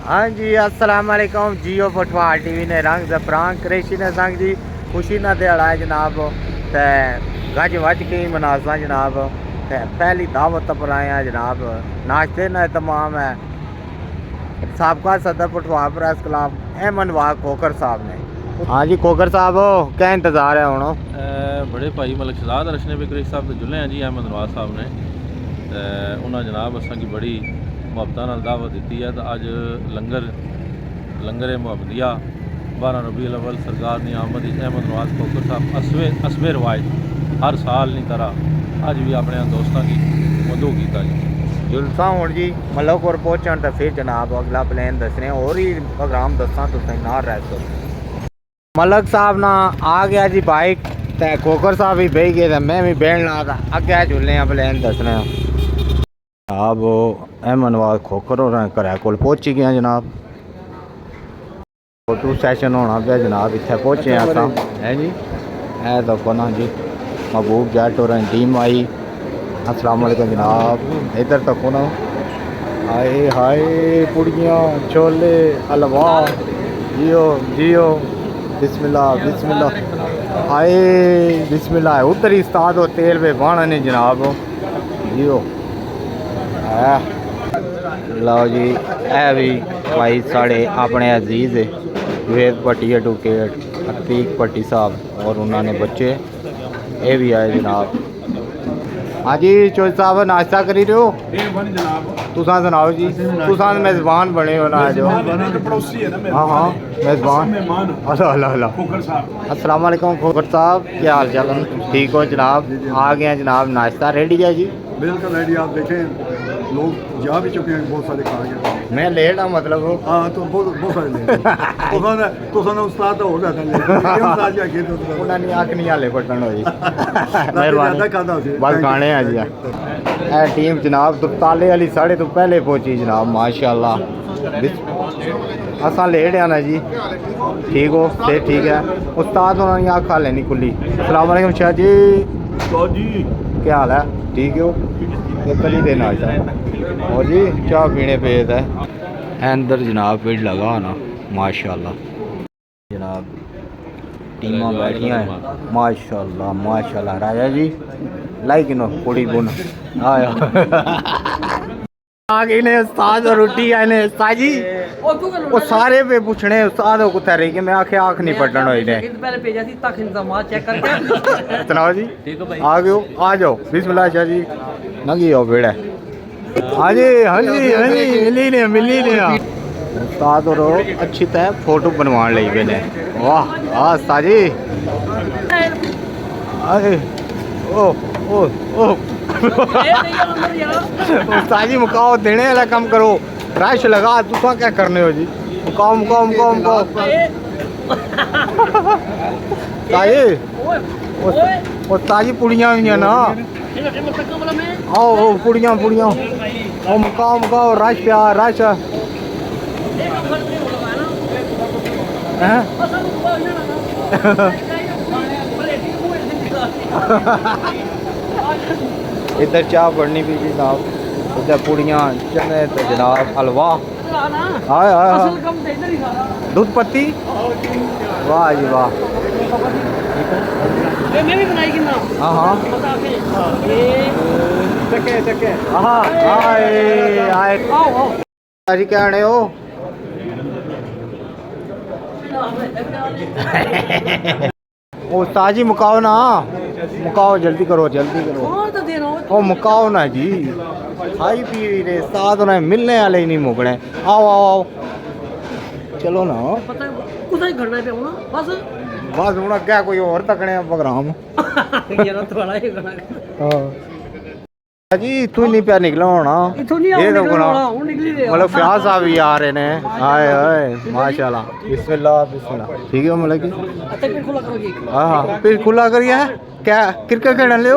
हाँ जी अस्सलाम वालेकुम जियो फुटबॉल टीवी ने रंग जफरान करेशी ने संग जी खुशी ना दिहाड़ा है जनाब ते गज वज के मनासा जनाब ते पहली दावत पर आए हैं जनाब नाश्ते न तमाम है साबका सदर फुटबॉल प्रेस क्लब अहमद वाग खोकर साहब ने। हाँ जी खोकर साहब क्या इंतज़ार है हूँ बड़े भाई मलिक शहजाद रशने बिक्री साहब के जुले हैं जी अहमद नवाज साहब ने उन्होंने जनाब असा की बड़ी मुहब्बत नाल दावत दी है। तो अज लंगर मुहम्मदिया 12 रबीउल अव्वल सरकार की आमद अहमद नवाज खोकर साहब असबे रवायत हर साल की तरह अज भी अपने दोस्तों की मधु किया जी जुलसा हूँ जी मलकपुर पहुँचन तो फिर जनाब अगला प्लान दसने और ही प्रोग्राम दसा तुम ना रह सो। मलक साहब ना आ गया जी बाइक ते खोकर साहब भी बह गए तो मैं भी बहना था अगे झूले प्लान दसने जनाब अहमद नवाज खोकर और घर को पहुँची गया जनाब फोटो सैशन होना पे जनाब इतने पहुँचे अस है जी है तो ना जी महबूब जट और टीम आई। अस्सलाम वालेकुम जनाब इधर तक ना हाय हाय पुड़ियाँ छोले हलवा जियो जियो बिस्मिल्लाह बिस्मिल्लाह हाय बिस्मिल्लाह उधर ही उस्ताद और तेल पे बाणा ने जनाब जियो लो जी है भी भाई साढ़े अपने अजीज वेद भट्टी एडवोकेट अतीक भट्टी साहब और उन्होंने बच्चे ये भी आए जनाब। हाँ जी चौधरी साहब नाश्ता करी रहे हो तुसा सुनाओ जी तुसा मेज़बान बने हो ना जो हाँ हाँ मेज़बान अल्लाह अल्लाह अल्लाह अस्सलाम वालेकुम खोकर साहब क्या हाल चाल है ठीक हो जनाब आ गए जनाब नाश्ता रेडी है जी बिल्कुल रेडी आप देखें लोग जा भी चुके हैं बहुत सारे खा गए मैं लेट हाँ मतलब हाँ तो बहुत सारे लेट तो उस्ताद हो जाता है उन्होंने आँख नहीं हाले पटन हो जी मेहरबानी बस खाने हैं जी ए टीम जनाब ताले वाली साढ़े तो पहले पहुंची जनाब माशाल्लाह असा लेट आना जी ठीक हो फिर ठीक है उस्ताद उन्होंने आँख हाले नहीं खुली। अस्सलाम वालेकुम शाह जी क्या हाल है ठीक हो कली देना और जी चाह पीने पे है अंदर जनाब पेड़ लगा ना माशाल्लाह जनाब टीमां बैठियां हैं माशाल्लाह माशाल्लाह राजा जी लाइक नो कुड़ी बुन आया आ गई ने उस्ताद और रोटी आए ने उस्ताद जी वो सारे पे पूछने उस्ताद को कुत्ते रही कि मैं आखे आँख नहीं पटन होई ने पहले भेजा थी तक इंतजाम चेक करके सुनाओ जी आ गयो आ जाओ बिस्मिल्लाह शाह जी नगी हो बेड़ा हाँ जी हाँ जी हाँ जी मिली ने उस्ताद और अच्छी तरह फोटो बनवाने लगी पहले वाह हाँ उस्ताद जी अरे ओ ओ ओ उस्ताद जी मुकाओ देने वाला काम करो रश लगा तुसा क्या करने हो जी मुकाओ मुकाओ मुकाओ मुकाओ ताजी पुड़ियाँ हुई ना आओ पुड़ियाँ पुड़ियाँ ओ मुकाओ मुकाओ रश प्यार रश इधर चाह पड़नी भी जी जनाब इधर पुड़ियाँ चने तो जनाब हलवा हाय हाय दूध पत्ती वाह जी वाह हाँ हाँ जी क्या आने हो ओ ताजी मुकाओ ना मुकाओ जल्दी करो ओ मुकाओ ना जी खाई पी रे साथ ना मिलने वाले ही नहीं मुकने आओ आओ आओ चलो ना बस हूँ क्या कोई और तकने प्रोग्राम जी तू नहीं प्यार निकला होना ये तो मतलब फ्याज साहब भी आ रहे ने हाय हाय माशाल्लाह बिस्मिल्लाह बिस्मिल्लाह ठीक है मतलब कि हाँ हाँ फिर खुला करिए क्या क्रिकेट खेलने ले